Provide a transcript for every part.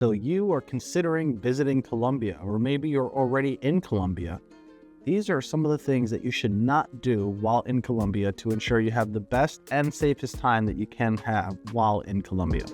So you are considering visiting Colombia, or maybe you're already in Colombia. These are some of the things that you should not do while in Colombia to ensure you have the best and safest time that you can have while in Colombia.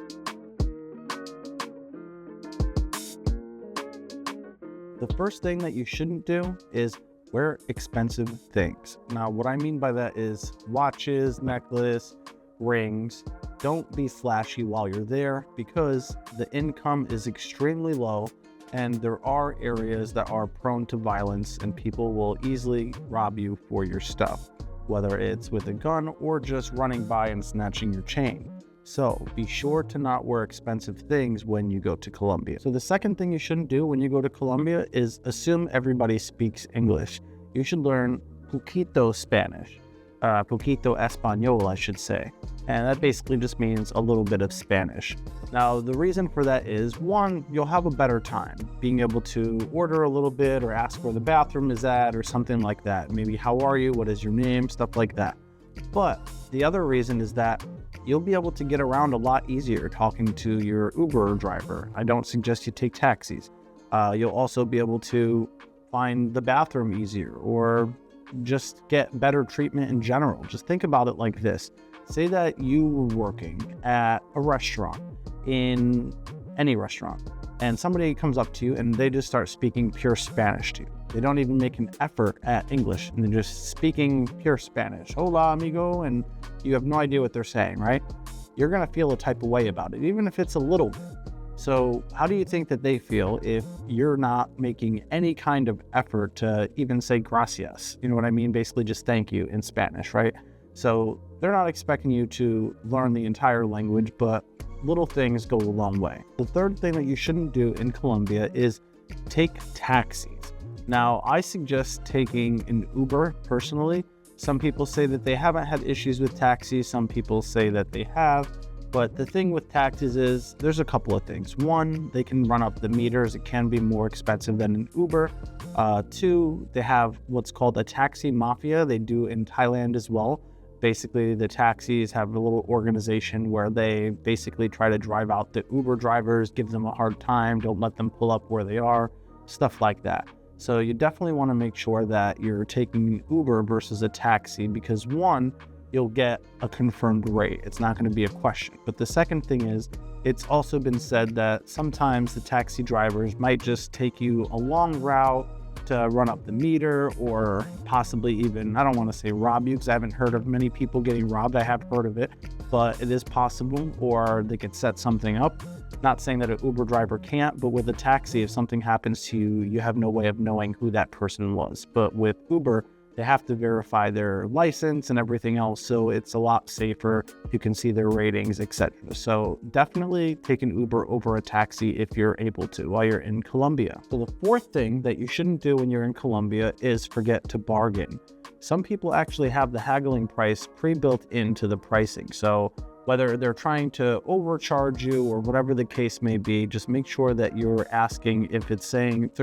The first thing that you shouldn't do is wear expensive things. Now, what I mean by that is watches, necklace, rings. Don't be flashy while you're there because the income is extremely low and there are areas that are prone to violence and people will easily rob you for your stuff, whether it's with a gun or just running by and snatching your chain. So be sure to not wear expensive things when you go to Colombia. So the second thing you shouldn't do when you go to Colombia is assume everybody speaks English. You should learn poquito Spanish. Poquito Español, I should say. And that basically just means a little bit of Spanish. Now, the reason for that is, one, you'll have a better time being able to order a little bit or ask where the bathroom is at or something like that. Maybe how are you, what is your name, stuff like that. But the other reason is that you'll be able to get around a lot easier talking to your Uber driver. I don't suggest you take taxis. You'll also be able to find the bathroom easier or just get better treatment in general. Just think about it like this. Say that you were working at a restaurant, in any restaurant, and somebody comes up to you and they just start speaking pure Spanish to you. They don't even make an effort at English and they're just speaking pure Spanish. Hola, amigo, and you have no idea what they're saying, right? You're gonna feel a type of way about it, even if it's a little bit. So how do you think that they feel if you're not making any kind of effort to even say gracias? You know what I mean? Basically just thank you in Spanish, right? So they're not expecting you to learn the entire language, but little things go a long way. The third thing that you shouldn't do in Colombia is take taxis. Now, I suggest taking an Uber personally. Some people say that they haven't had issues with taxis. Some people say that they have. But the thing with taxis is there's a couple of things. One, they can run up the meters. It can be more expensive than an Uber. Two, they have what's called a taxi mafia. They do in Thailand as well. Basically, the taxis have a little organization where they basically try to drive out the Uber drivers, give them a hard time, don't let them pull up where they are, stuff like that. So you definitely want to make sure that you're taking Uber versus a taxi because one, you'll get a confirmed rate. It's not going to be a question. But the second thing is, it's also been said that sometimes the taxi drivers might just take you a long route to run up the meter or possibly even, I don't want to say rob you because I haven't heard of many people getting robbed. I have heard of it, but it is possible, or they could set something up. Not saying that an Uber driver can't, but with a taxi, if something happens to you, you have no way of knowing who that person was. But with Uber, they have to verify their license and everything else, so it's a lot safer. You can see their ratings, etc. So definitely take an Uber over a taxi if you're able to while you're in Colombia. So the fourth thing that you shouldn't do when you're in Colombia is forget to bargain. Some people actually have the haggling price pre-built into the pricing. So whether they're trying to overcharge you or whatever the case may be, just make sure that you're asking if they're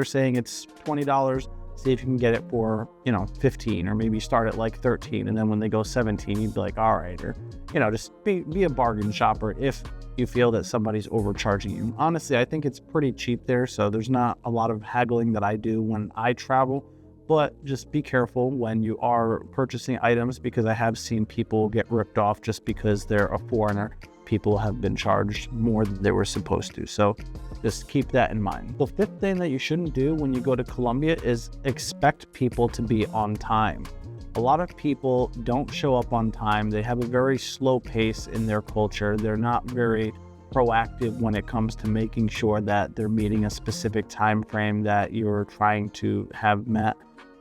saying it's $20, see if you can get it for, 15, or maybe start at like 13. And then when they go 17, you'd be like, all right, or, just be a bargain shopper if you feel that somebody's overcharging you. Honestly, I think it's pretty cheap there. So there's not a lot of haggling that I do when I travel, but just be careful when you are purchasing items because I have seen people get ripped off just because they're a foreigner. People have been charged more than they were supposed to. So just keep that in mind. The fifth thing that you shouldn't do when you go to Colombia is expect people to be on time. A lot of people don't show up on time. They have a very slow pace in their culture. They're not very proactive when it comes to making sure that they're meeting a specific time frame that you're trying to have met.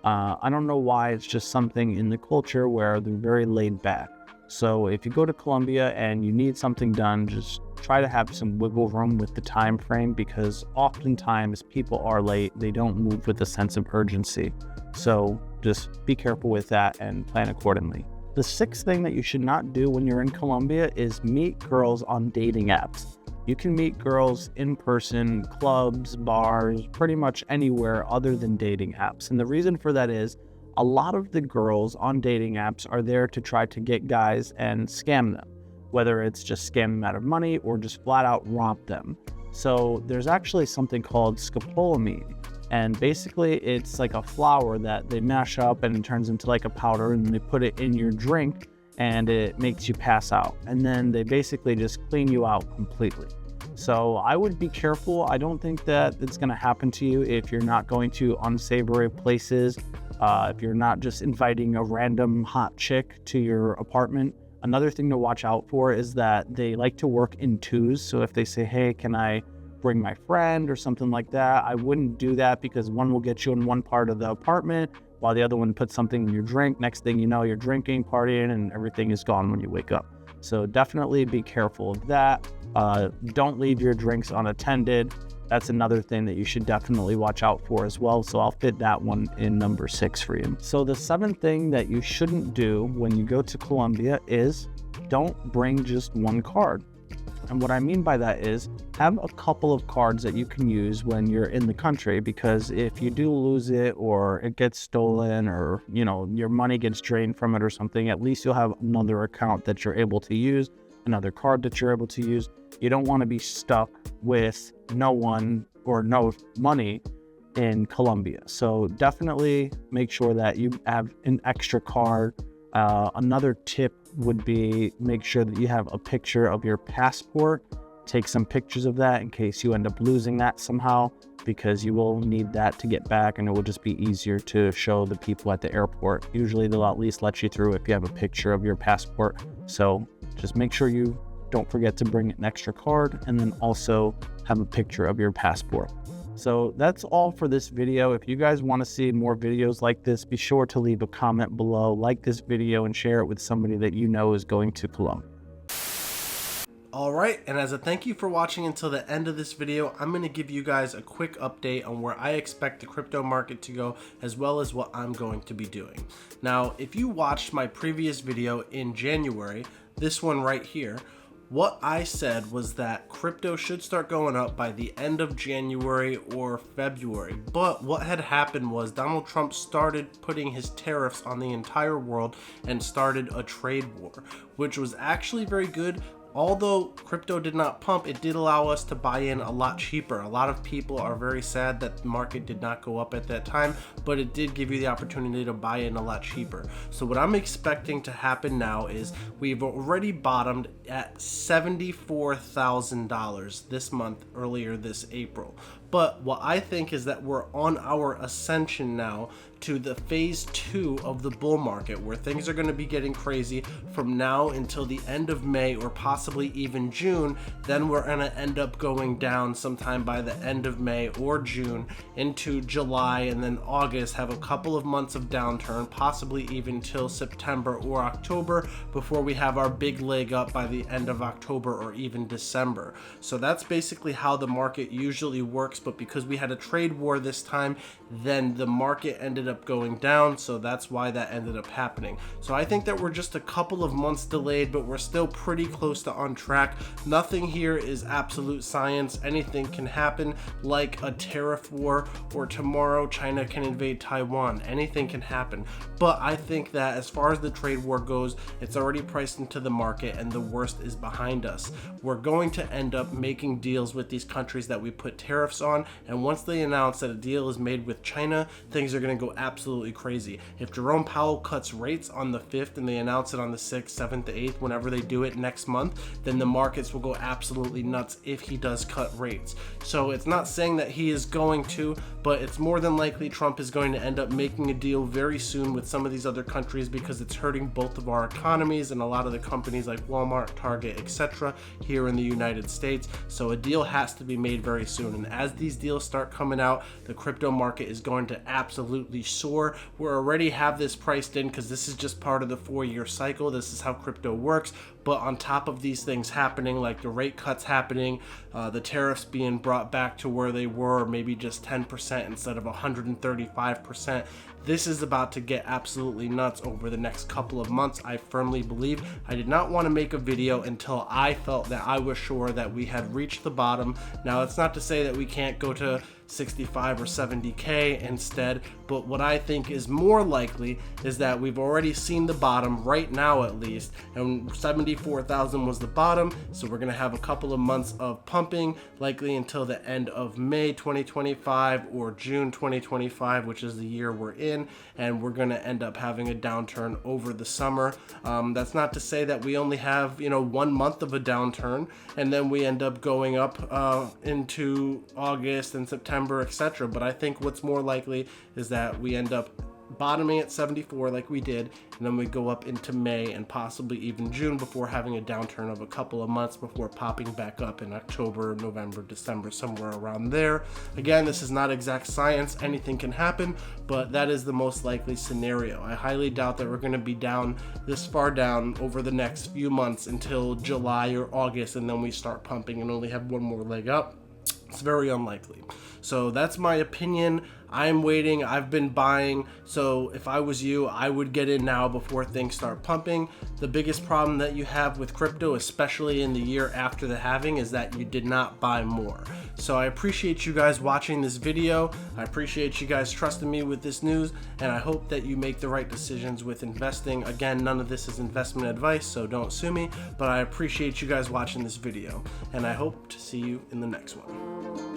I don't know why, it's just something in the culture where they're very laid back. So if you go to Colombia and you need something done, just try to have some wiggle room with the time frame because oftentimes people are late. They don't move with a sense of urgency. So just be careful with that and plan accordingly. The sixth thing that you should not do when you're in Colombia is meet girls on dating apps. You can meet girls in person, clubs, bars, pretty much anywhere other than dating apps. And the reason for that is a lot of the girls on dating apps are there to try to get guys and scam them, whether it's just scam them out of money or just flat out rob them. So there's actually something called scopolamine, and basically it's like a flour that they mash up and it turns into like a powder, and they put it in your drink and it makes you pass out, and then they basically just clean you out completely. So I would be careful. I don't think that it's going to happen to you if you're not going to unsavory places, if you're not just inviting a random hot chick to your apartment. Another thing to watch out for is that they like to work in twos. So if they say, hey, can I bring my friend or something like that, I wouldn't do that, because one will get you in one part of the apartment while the other one puts something in your drink. Next thing you know, you're drinking, partying, and everything is gone when you wake up. So definitely be careful of that. Don't leave your drinks unattended. That's another thing that you should definitely watch out for as well. So I'll fit that one in number 6 for you. So the 7th thing that you shouldn't do when you go to Colombia is don't bring just one card. And what I mean by that is have a couple of cards that you can use when you're in the country, because if you do lose it or it gets stolen, or your money gets drained from it or something, at least you'll have another account that you're able to use, another card that you're able to use. You don't want to be stuck with no one or no money in Colombia. So definitely make sure that you have an extra card. Another tip would be make sure that you have a picture of your passport. Take some pictures of that in case you end up losing that somehow, because you will need that to get back, and it will just be easier to show the people at the airport. Usually they'll at least let you through if you have a picture of your passport. So just make sure you don't forget to bring an extra card, and then also have a picture of your passport. So that's all for this video. If you guys want to see more videos like this, be sure to leave a comment below, like this video, and share it with somebody that you know is going to Colombia. Alright, and as a thank you for watching until the end of this video, I'm going to give you guys a quick update on where I expect the crypto market to go, as well as what I'm going to be doing. Now, if you watched my previous video in January, this one right here, what I said was that crypto should start going up by the end of January or February. But what had happened was Donald Trump started putting his tariffs on the entire world and started a trade war, which was actually very good. Although crypto did not pump, it did allow us to buy in a lot cheaper. A lot of people are very sad that the market did not go up at that time, but it did give you the opportunity to buy in a lot cheaper. So what I'm expecting to happen now is we've already bottomed at $74,000 this month, earlier this April. But what I think is that we're on our ascension now to the phase 2 of the bull market, where things are going to be getting crazy from now until the end of May, or possibly even June. Then we're going to end up going down sometime by the end of May or June into July, and then August, have a couple of months of downturn, possibly even till September or October, before we have our big leg up by the end of October or even December. So that's basically how the market usually works. But because we had a trade war this time, then the market ended up going down, so that's why that ended up happening. So I think that we're just a couple of months delayed, but we're still pretty close to on track. Nothing here is absolute science. Anything can happen, like a tariff war, or tomorrow China can invade Taiwan. Anything can happen. But I think that as far as the trade war goes, it's already priced into the market, and the worst is behind us. We're going to end up making deals with these countries that we put tariffs on, and once they announce that a deal is made with China, things are going to go absolutely crazy. If Jerome Powell cuts rates on the 5th and they announce it on the 6th, 7th, 8th, whenever they do it next month, then the markets will go absolutely nuts if he does cut rates. So it's not saying that he is going to, but it's more than likely Trump is going to end up making a deal very soon with some of these other countries, because it's hurting both of our economies and a lot of the companies like Walmart, Target, etc. here in the United States. So a deal has to be made very soon, and as these deals start coming out, the crypto market is going to absolutely soar. We already have this priced in, because this is just part of the 4-year cycle. This is how crypto works. But on top of these things happening, like the rate cuts happening, the tariffs being brought back to where they were, or maybe just 10% instead of 135%, this is about to get absolutely nuts over the next couple of months, I firmly believe. I did not want to make a video until I felt that I was sure that we had reached the bottom. Now, it's not to say that we can't go to 65 or 70K instead, but what I think is more likely is that we've already seen the bottom right now, at least, and 70 74,000 was the bottom, so we're gonna have a couple of months of pumping, likely until the end of May 2025 or June 2025, which is the year we're in, and we're gonna end up having a downturn over the summer. That's not to say that we only have 1 month of a downturn and then we end up going up into August and September, etc. But I think what's more likely is that we end up bottoming at 74 like we did, and then we go up into May and possibly even June before having a downturn of a couple of months before popping back up in October, November, December, somewhere around there. Again, this is not exact science, anything can happen, but that is the most likely scenario. I highly doubt that we're going to be down this far down over the next few months until July or August, and then we start pumping and only have one more leg up. It's very unlikely. So that's my opinion. I'm waiting. I've been buying. So if I was you, I would get in now before things start pumping. The biggest problem that you have with crypto, especially in the year after the halving, is that you did not buy more. So I appreciate you guys watching this video. I appreciate you guys trusting me with this news, and I hope that you make the right decisions with investing. Again, none of this is investment advice, so don't sue me, but I appreciate you guys watching this video, and I hope to see you in the next one.